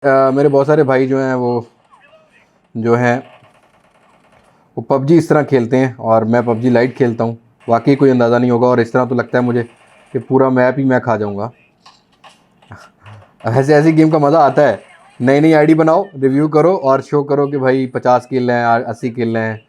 मेरे बहुत सारे भाई जो हैं वो पबजी इस तरह खेलते हैं और मैं पबजी लाइट खेलता हूँ। वाकई कोई अंदाज़ा नहीं होगा और इस तरह तो लगता है मुझे कि पूरा मैप ही मैं खा जाऊँगा। ऐसे ऐसी गेम का मज़ा आता है। नई नई आईडी बनाओ, रिव्यू करो और शो करो कि भाई 50 किल हैं, 80 किल हैं,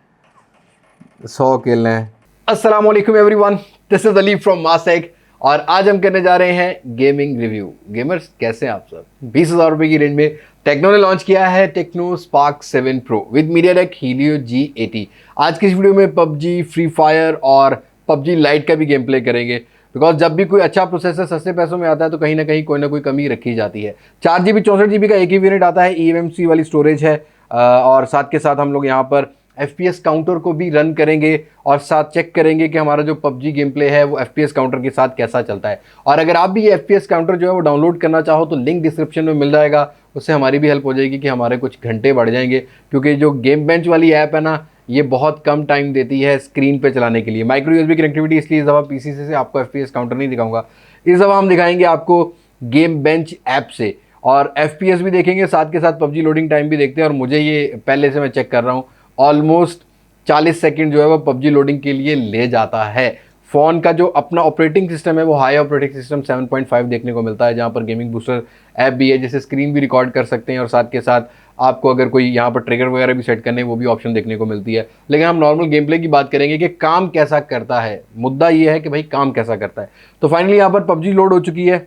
100 किल हैं। अस्सलाम वालेकुम everyone, this is Ali from मासेक और आज हम करने जा रहे हैं गेमिंग रिव्यू। गेमर्स कैसे हैं आप सब? 20,000 रुपये की रेंज में टेक्नो ने लॉन्च किया है Tecno Spark 7 pro with MediaTek Helio G80। आज की इस वीडियो में पबजी, फ्री फायर और पबजी लाइट का भी गेम प्ले करेंगे। बिकॉज जब भी कोई अच्छा प्रोसेसर सस्ते पैसों में आता है तो कहीं ना कोई कमी रखी जाती है। 4 GB 64 GB का एक ही वेरिएंट आता है, eMMC वाली स्टोरेज है और साथ के साथ हम लोग यहाँ पर FPS काउंटर को भी रन करेंगे और साथ चेक करेंगे कि हमारा जो पबजी गेम प्ले है वो FPS काउंटर के साथ कैसा चलता है। और अगर आप भी ये FPS काउंटर जो है वो डाउनलोड करना चाहो तो लिंक डिस्क्रिप्शन में मिल जाएगा, उससे हमारी भी हेल्प हो जाएगी कि हमारे कुछ घंटे बढ़ जाएंगे। क्योंकि जो गेम बेंच वाली ऐप है ना, ये बहुत कम टाइम देती है स्क्रीन पे चलाने के लिए। माइक्रो USB कनेक्टिविटी, इसलिए इस दफ़ा PC से आपको FPS काउंटर नहीं दिखाऊंगा, इस दफ़ा हम दिखाएंगे आपको गेम बेंच ऐप से। और FPS भी देखेंगे, साथ के साथ पबजी लोडिंग टाइम भी देखते हैं। और मुझे ये पहले से मैं चेक कर रहा हूँ, ऑलमोस्ट 40 सेकंड जो है वो पबजी लोडिंग के लिए ले जाता है। फ़ोन का जो अपना ऑपरेटिंग सिस्टम है वो हाई ऑपरेटिंग सिस्टम 7.5 देखने को मिलता है, जहाँ पर गेमिंग बूस्टर ऐप भी है, जैसे स्क्रीन भी रिकॉर्ड कर सकते हैं और साथ के साथ आपको अगर कोई यहाँ पर ट्रिगर वगैरह भी सेट करने वो भी ऑप्शन देखने को मिलती है। लेकिन हम नॉर्मल गेम प्ले की बात करेंगे कि काम कैसा करता है। मुद्दा ये है कि भाई काम कैसा करता है। तो फाइनली यहाँ पर पबजी लोड हो चुकी है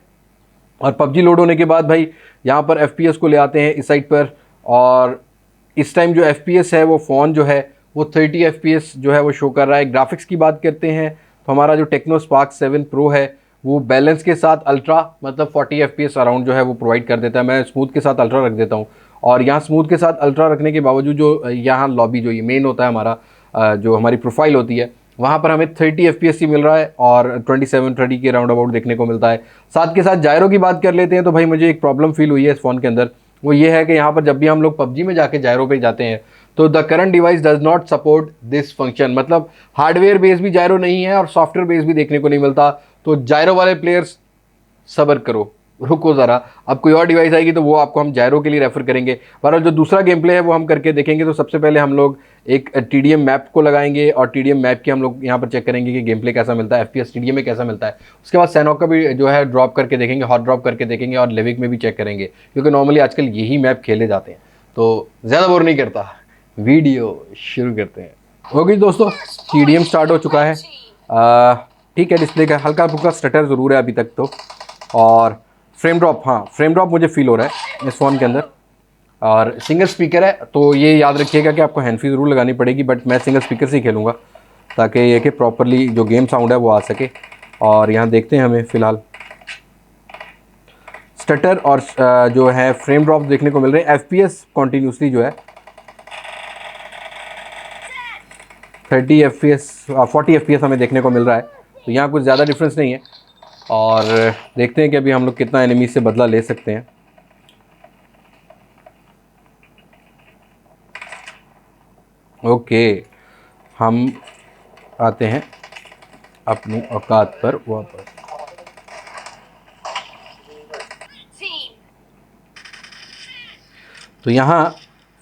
और पबजी लोड होने के बाद भाई यहाँ पर FPS को ले आते हैं इस साइड पर। और इस टाइम जो FPS है वो फ़ोन जो है वो 30 FPS जो है वो शो कर रहा है। ग्राफिक्स की बात करते हैं तो हमारा जो टेक्नो स्पार्क 7 प्रो है वो बैलेंस के साथ अल्ट्रा मतलब 40 FPS अराउंड जो है वो प्रोवाइड कर देता है। मैं स्मूथ के साथ अल्ट्रा रख देता हूँ और यहाँ स्मूथ के साथ अल्ट्रा रखने के बावजूद जो यहाँ लॉबी जो ये मेन होता है हमारा, जो हमारी प्रोफाइल होती है, वहाँ पर हमें 30 FPS ही मिल रहा है और 27-30 के राउंड अबाउट देखने को मिलता है। साथ के साथ जायरो की बात कर लेते हैं तो भाई मुझे एक प्रॉब्लम फील हुई है इस फ़ोन के अंदर। वो ये है कि यहाँ पर जब भी हम लोग पबजी में जाके जायरो पे जाते हैं तो the current device does not support this function. मतलब हार्डवेयर बेस भी जायरो नहीं है और सॉफ्टवेयर बेस भी देखने को नहीं मिलता। तो जायरो वाले प्लेयर्स सब्र करो, रुको ज़रा, अब कोई और डिवाइस आएगी तो वो आपको हम जायरो के लिए रेफर करेंगे। पर जो दूसरा गेम प्ले है वो हम करके देखेंगे। तो सबसे पहले हम लोग एक TDM मैप को लगाएंगे और TDM मैप की हम लोग यहाँ पर चेक करेंगे कि गेम प्ले कैसा मिलता है, FPS TDM में कैसा मिलता है। उसके बाद सैनॉक का भी जो है ड्रॉप करके देखेंगे, हॉट ड्रॉप करके देखेंगे और लिविक में भी चेक करेंगे, क्योंकि नॉर्मली आजकल यही मैप खेले जाते हैं। तो ज़्यादा बोर नहीं करता, वीडियो शुरू करते हैं। ओके दोस्तों, TDM स्टार्ट हो चुका है। ठीक है, डिस्प्ले का हल्का फुल्का स्टटर ज़रूर है अभी तक तो। और फ्रेम ड्रॉप, हाँ फ्रेम ड्रॉप मुझे फील हो रहा है इस फ़ोन के अंदर। और सिंगल स्पीकर है तो ये याद रखिएगा कि आपको हैंड फ्री ज़रूर लगानी पड़ेगी, बट मैं सिंगल स्पीकर से ही खेलूँगा ताकि ये कि प्रॉपरली जो गेम साउंड है वो आ सके। और यहाँ देखते हैं हमें फ़िलहाल स्टटर और जो है फ्रेम ड्रॉप देखने को मिल रहे हैं। FPS कॉन्टीन्यूसली जो है 30 FPS 40 FPS हमें देखने को मिल रहा है। तो यहाँ कुछ ज़्यादा डिफरेंस नहीं है और देखते हैं कि अभी हम लोग कितना एनिमी से बदला ले सकते हैं। ओके, हम आते हैं अपनी औकात पर वापस। तो यहाँ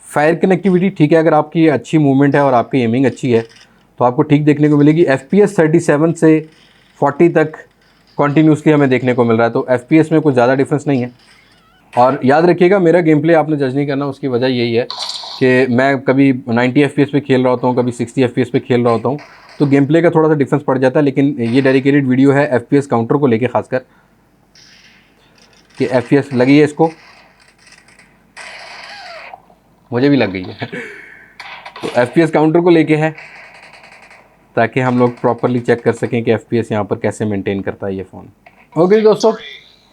फायर कनेक्टिविटी ठीक है, अगर आपकी अच्छी मूवमेंट है और आपकी एमिंग अच्छी है तो आपको ठीक देखने को मिलेगी। FPS 37 से 40 तक कॉन्टीन्यूसली हमें देखने को मिल रहा है। तो FPS में कुछ ज़्यादा डिफरेंस नहीं है। और याद रखिएगा मेरा गेम प्ले आपने जज नहीं करना, उसकी वजह यही है कि मैं कभी 90 FPS पे खेल रहा होता हूँ, कभी 60 FPS पे खेल रहा होता हूँ, तो गेम प्ले का थोड़ा सा डिफरेंस पड़ जाता है। लेकिन ये डेडिकेटेड वीडियो है FPS काउंटर को लेके, खासकर कि FPS लगी है इसको, मुझे भी लग गई है तो FPS काउंटर को लेके है ताकि हम लोग प्रॉपरली चेक कर सकें कि FPS यहाँ पर कैसे मेंटेन करता है ये फ़ोन। ओके दोस्तों,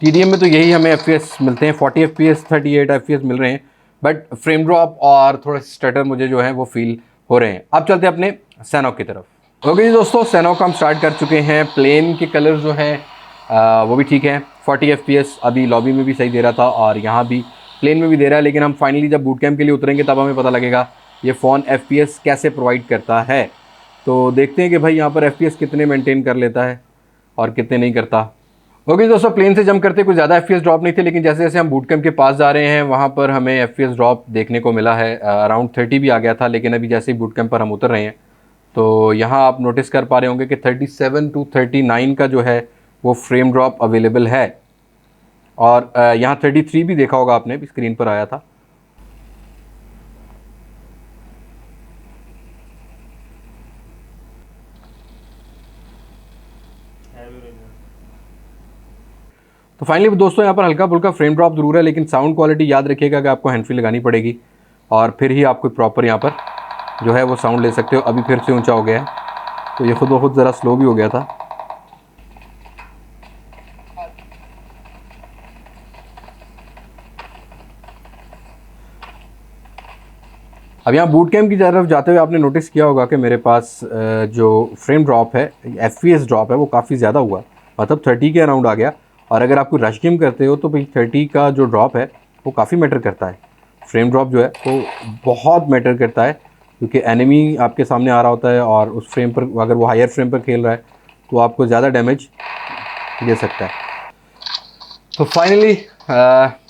TDM में तो यही हमें FPS मिलते हैं, 40 FPS 38 FPS मिल रहे हैं, बट फ्रेम ड्रॉप और थोड़ा स्टटर मुझे जो है वो फील हो रहे हैं। अब चलते हैं अपने सैनॉक की तरफ। ओके जी दोस्तों, सैनॉक हम स्टार्ट कर चुके हैं। प्लेन के कलर जो हैं वो भी ठीक है। 40 FPS अभी लॉबी में भी सही दे रहा था और यहाँ भी प्लेन में भी दे रहा है। लेकिन हम फाइनली जब बूट कैंप के लिए उतरेंगे तब हमें पता लगेगा ये फ़ोन FPS कैसे प्रोवाइड करता है। तो देखते हैं कि भाई यहाँ पर FPS कितने मेंटेन कर लेता है और कितने नहीं करता। ओके दोस्तों, प्लेन से जंप करते कुछ ज़्यादा एफपीएस ड्रॉप नहीं थे, लेकिन जैसे जैसे हम बूट कैंप के पास जा रहे हैं वहाँ पर हमें एफपीएस ड्रॉप देखने को मिला है। अराउंड 30 भी आ गया था, लेकिन अभी जैसे ही बूट कैंप पर हम उतर रहे हैं तो यहाँ आप नोटिस कर पा रहे होंगे कि 37 to 39 का जो है वो फ्रेम ड्रॉप अवेलेबल है। और यहाँ 33 भी देखा होगा आपने, भी स्क्रीन पर आया था। तो फाइनली दोस्तों यहाँ पर हल्का फुल्का फ्रेम ड्रॉप जरूर है, लेकिन साउंड क्वालिटी याद रखिएगा कि आपको हैंड फ्री लगानी पड़ेगी और फिर ही आपको प्रॉपर यहाँ पर जो है वो साउंड ले सकते हो। अभी फिर से ऊंचा हो गया है तो ये खुद ब खुद ज़रा स्लो भी हो गया था। अब यहाँ बूट कैम्प की तरफ जाते हुए आपने नोटिस किया होगा कि मेरे पास जो फ्रेम ड्रॉप है, एफपीएस ड्रॉप है, वो काफ़ी ज़्यादा हुआ, मतलब 30 के अराउंड आ गया। और अगर आपको रश गेम करते हो तो भाई 30 का जो ड्रॉप है वो काफ़ी मैटर करता है। फ्रेम ड्रॉप जो है वो बहुत मैटर करता है, क्योंकि एनिमी आपके सामने आ रहा होता है और उस फ्रेम पर अगर वो हायर फ्रेम पर खेल रहा है तो आपको ज़्यादा डैमेज दे सकता है। तो फाइनली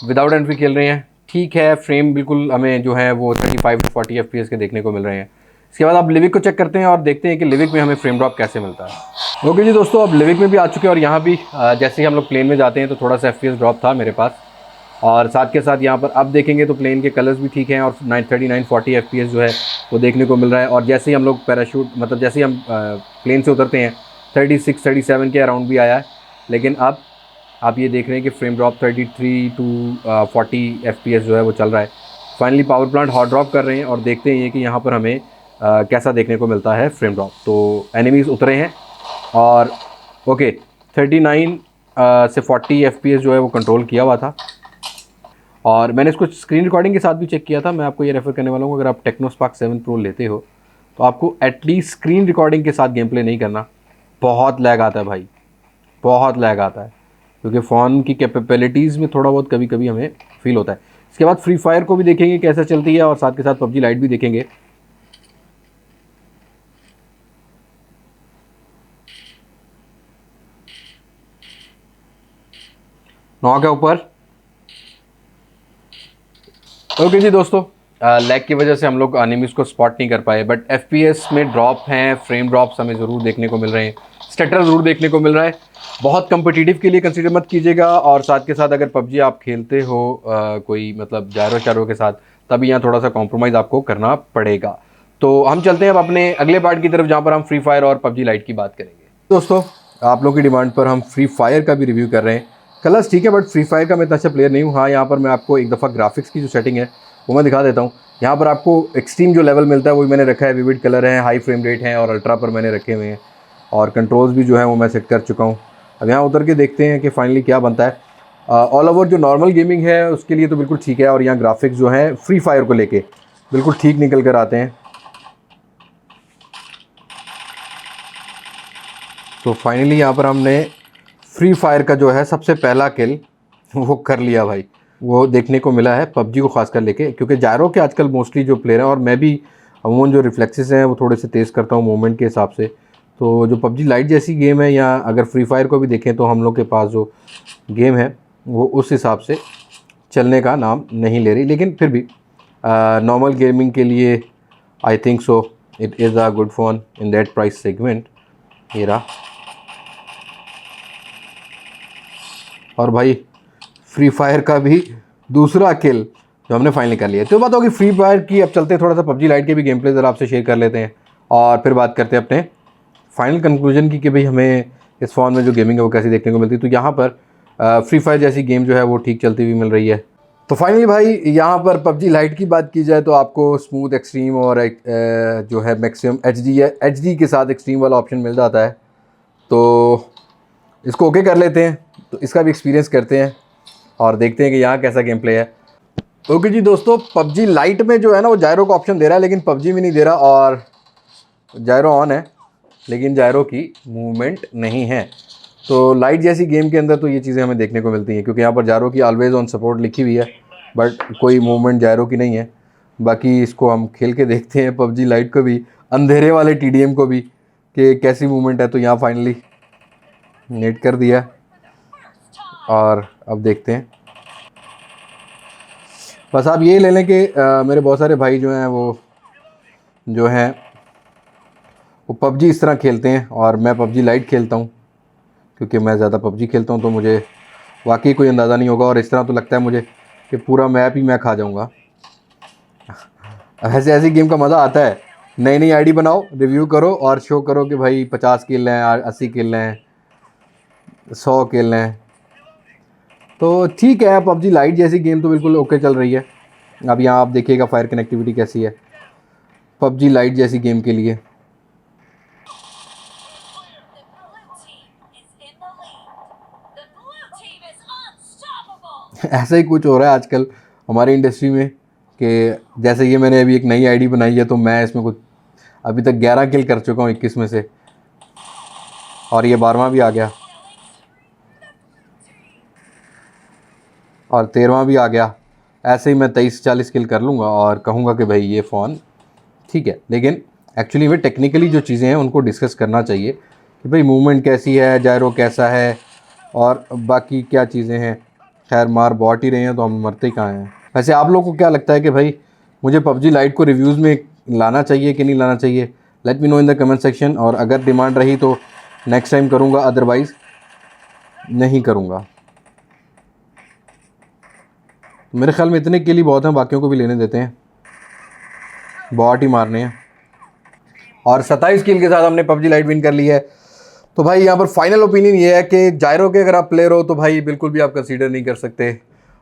विदाउट एंट्री खेल रहे हैं, ठीक है। फ्रेम बिल्कुल हमें जो है वो 35 to 40 FPS के देखने को मिल रहे हैं। इसके बाद आप लिविक को चेक करते हैं और देखते हैं कि लिविक में हमें फ्रेम ड्रॉप कैसे मिलता है। ओके जी दोस्तों, अब लिविक में भी आ चुके हैं और यहाँ भी जैसे ही हम लोग प्लेन में जाते हैं तो थोड़ा सा FPS ड्रॉप था मेरे पास, और साथ के साथ यहाँ पर अब देखेंगे तो प्लेन के कलर्स भी ठीक हैं और 39-40 FPS जो है वो देखने को मिल रहा है। और जैसे ही हम लोग पैराशूट मतलब जैसे ही हम प्लेन से उतरते हैं 36-37 के अराउंड भी आया है, लेकिन अब आप ये देख रहे हैं कि फ्रेम ड्रॉप 33 to 40 FPS जो है वो चल रहा है। Finally power plant hot drop कर रहे हैं और देखते हैं कि यहाँ पर हमें कैसा देखने को मिलता है फ्रेम ड्रॉप। तो एनिमीज़ उतरे हैं और ओके 39 से 40 FPS जो है वो कंट्रोल किया हुआ था। और मैंने इसको स्क्रीन रिकॉर्डिंग के साथ भी चेक किया था। मैं आपको ये रेफ़र करने वाला हूँ, अगर आप टेक्नो स्पार्क 7 Pro लेते हो तो आपको एटलीस्ट स्क्रीन रिकॉर्डिंग के साथ गेम प्ले नहीं करना। बहुत लैग आता है भाई, बहुत लैग आता है, क्योंकि फ़ोन की कैपेबिलिटीज़ में थोड़ा बहुत कभी कभी हमें फील होता है। इसके बाद फ्री फायर को भी देखेंगे कैसा चलती है और साथ के साथ पबजी लाइट भी देखेंगे। नौ के ऊपर। ओके जी दोस्तों, लैग की वजह से हम लोग एनिमीज़ को स्पॉट नहीं कर पाए, बट एफपीएस में ड्रॉप हैं, फ्रेम ड्रॉप्स हमें ज़रूर देखने को मिल रहे हैं, स्टटर ज़रूर देखने को मिल रहा है। बहुत कम्पिटिटिव के लिए कंसीडर मत कीजिएगा। और साथ के साथ अगर पबजी आप खेलते हो कोई मतलब जायरो चारो के साथ, तभी यहाँ थोड़ा सा कॉम्प्रोमाइज़ आपको करना पड़ेगा। तो हम चलते हैं अब अपने अगले पार्ट की तरफ, जहाँ पर हम फ्री फायर और पबजी लाइट की बात करेंगे। दोस्तों, आप लोगों की डिमांड पर हम फ्री फायर का भी रिव्यू कर रहे हैं। कलर्स ठीक है, बट फ्री फायर का मैं इतना अच्छा प्लेयर नहीं हूँ। हाँ, यहाँ पर मैं आपको एक दफ़ा ग्राफिक्स की जो सेटिंग है वो मैं दिखा देता हूँ। यहाँ पर आपको एक्सट्रीम जो लेवल मिलता है वो भी मैंने रखा है, विविड कलर है, हाई फ्रेम रेट है और अल्ट्रा पर मैंने रखे हुए हैं। और कंट्रोल्स भी जो है वो मैं सेट कर चुका हूँ। अब यहाँ उतर के देखते हैं कि फाइनली क्या बनता है। ऑल ओवर जो नॉर्मल गेमिंग है उसके लिए तो बिल्कुल ठीक है, और यहाँ ग्राफिक्स जो है फ्री फायर को लेके बिल्कुल ठीक निकल कर आते हैं। तो फाइनली यहाँ पर हमने फ्री फायर का जो है सबसे पहला किल वो कर लिया भाई। वो देखने को मिला है पबजी को खासकर लेके, क्योंकि जायरो के आजकल मोस्टली जो प्लेयर हैं, और मैं भी अमूमन जो रिफ्लेक्सेस हैं वो थोड़े से तेज़ करता हूँ मूवमेंट के हिसाब से। तो जो पबजी लाइट जैसी गेम है, या अगर फ्री फायर को भी देखें तो हम लोग के पास जो गेम है वो उस हिसाब से चलने का नाम नहीं ले रही, लेकिन फिर भी नॉर्मल गेमिंग के लिए I think so it is a good phone in that price segment. ये रहा। और भाई फ्री फायर का भी दूसरा किल जो हमने फाइनली कर लिया। तो बात होगी फ्री फायर की। अब चलते हैं थोड़ा सा पबजी लाइट के भी गेम प्ले ज़रा आपसे शेयर कर लेते हैं, और फिर बात करते हैं अपने फाइनल कंक्लूजन की कि भाई हमें इस फ़ोन में जो गेमिंग है वो कैसी देखने को मिलती है। तो यहाँ पर फ्री फायर जैसी गेम जो है वो ठीक चलती हुई मिल रही है। तो फाइनली भाई यहाँ पर पबजी लाइट की बात की जाए तो आपको स्मूथ, एक्सट्रीम और जो है मैक्सिमम एचडी के साथ एक्सट्रीम वाला ऑप्शन मिल जाता है। तो इसको ओके कर लेते हैं, तो इसका भी एक्सपीरियंस करते हैं और देखते हैं कि यहाँ कैसा गेम प्ले है। ओके जी दोस्तों, पबजी लाइट में जो है ना वो जायरो का ऑप्शन दे रहा है, लेकिन पबजी में नहीं दे रहा। और जायरो ऑन है लेकिन जायरो की मूवमेंट नहीं है। तो लाइट जैसी गेम के अंदर तो ये चीज़ें हमें देखने को मिलती हैं, क्योंकि यहाँ पर जायरो की ऑलवेज ऑन सपोर्ट लिखी हुई है, बट कोई मूवमेंट जायरो की नहीं है। बाकी इसको हम खेल के देखते हैं पबजी लाइट को भी, अंधेरे वाले TDM को भी, कि कैसी मूवमेंट है। तो यहाँ फाइनली नेट कर दिया। और अब देखते हैं। बस आप ये ले लें कि मेरे बहुत सारे भाई जो हैं वो पबजी इस तरह खेलते हैं और मैं पबजी लाइट खेलता हूँ, क्योंकि मैं ज़्यादा पबजी खेलता हूँ तो मुझे वाकई कोई अंदाज़ा नहीं होगा, और इस तरह तो लगता है मुझे कि पूरा मैप ही मैं खा जाऊँगा। ऐसे ऐसी गेम का मज़ा आता है। नई नई आईडी बनाओ, रिव्यू करो और शो करो कि भाई 50 किल हैं, 80 किल हैं, 100 किल हैं। तो ठीक है, पबजी लाइट जैसी गेम तो बिल्कुल ओके चल रही है। अब यहाँ आप देखिएगा फायर कनेक्टिविटी कैसी है पबजी लाइट जैसी गेम के लिए। ऐसा ही कुछ हो रहा है आजकल हमारी इंडस्ट्री में कि जैसे ये मैंने अभी एक नई आईडी बनाई है तो मैं इसमें कुछ अभी तक 11 किल कर चुका हूँ 21 में से, और ये 12वां भी आ गया और 13वां भी आ गया। ऐसे ही मैं 23-40 किल कर लूँगा और कहूँगा कि भाई ये फ़ोन ठीक है। लेकिन एक्चुअली में टेक्निकली जो चीज़ें हैं उनको डिस्कस करना चाहिए कि भाई मूवमेंट कैसी है, जायरो कैसा है और बाकी क्या चीज़ें हैं। खैर मार बॉट ही रहे हैं तो हम मरते ही कहाँ हैं। वैसे आप लोगों को क्या लगता है कि भाई मुझे पबजी लाइट को रिव्यूज़ में लाना चाहिए कि नहीं लाना चाहिए? Let me know in the comment section, और अगर डिमांड रही तो नेक्स्ट टाइम करूँगा, अदरवाइज़ नहीं करूँगा। मेरे ख्याल में इतने के लिए बहुत हैं, बाकियों को भी लेने देते हैं, बॉट ही मारने हैं। और 27 किल के साथ हमने पबजी लाइट विन कर ली है। तो भाई यहाँ पर फाइनल ओपिनियन ये है कि जायरो के अगर आप प्लेयर हो तो भाई बिल्कुल भी आप कंसीडर नहीं कर सकते।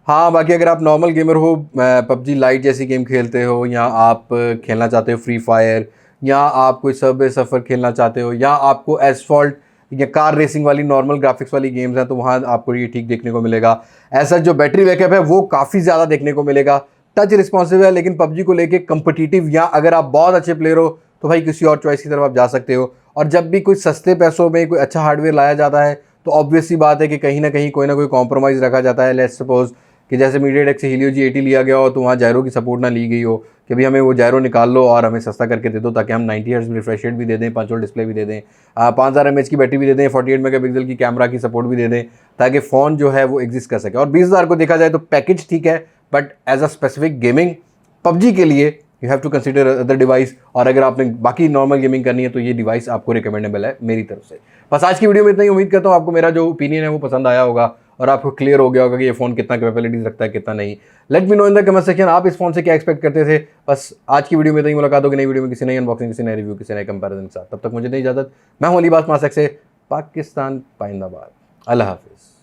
हाँ, बाकी अगर आप नॉर्मल गेमर हो, पबजी लाइट जैसी गेम खेलते हो, या आप खेलना चाहते हो फ्री फायर, या आप कोई सबवे सफ़र खेलना चाहते हो, या आपको एसफॉल्ट या कार रेसिंग वाली नॉर्मल ग्राफिक्स वाली गेम्स हैं, तो वहाँ आपको ये ठीक देखने को मिलेगा। ऐसा जो बैटरी बैकअप है वो काफ़ी ज़्यादा देखने को मिलेगा। टच रिस्पॉन्सिव है, लेकिन पबजी को लेके कम्पिटिटिव, या अगर आप बहुत अच्छे प्लेयर हो तो भाई किसी और चॉइस की तरफ आप जा सकते हो। और जब भी कोई सस्ते पैसों में कोई अच्छा हार्डवेयर लाया जाता है तो ऑब्वियस सी बात है कि कहीं ना कहीं कोई ना कोई कॉम्प्रोमाइज़ रखा जाता है। लेट्स सपोज कि जैसे मीडियाटेक से Helio G80 लिया गया हो तो वहाँ जायरो की सपोर्ट ना ली गई हो कि भाई हमें वो जायरो निकाल लो और हमें सस्ता करके दे दो, ताकि हम 90 हर्ट्ज रिफ्रेश रेट भी दे दें, 5 वोल्ट डिस्प्ले भी दे दें, 5000 mAh की बैटरी भी दे दें, 48 मेगापिक्सल की कैमरा की सपोर्ट भी दे दें, ताकि फ़ोन जो है वो एग्जिस्ट कर सके। और 20,000 को देखा जाए तो पैकेज ठीक है, but as a specific gaming PUBG के लिए you have to consider other device. और अगर आपने बाकी नॉर्मल गेमिंग करनी है तो ये डिवाइस आपको रिकमेंडेबल है मेरी तरफ से। बस आज की वीडियो में इतना ही। उम्मीद करता हूँ आपको मेरा जो ओपिनियन है वो पसंद आया होगा और आपको क्लियर हो गया होगा कि ये फ़ोन कितना कैपेबिलिटीज रखता है, कितना नहीं। Let me know in the comment section आप इस फोन से क्या एक्सपेक्ट करते थे। बस आज की वीडियो में इतना ही। मुलाकात होगी नई वीडियो में किसी नई अनबॉक्सिंग, किसी नए रिव्यू, किसी नए कंपैरिजन के साथ। तब तक मुझे नहीं इजाज़त। मैं हूं अली बास मासक से, पाकिस्तान पाइंदाबाद। अल्लाह हाफिज़।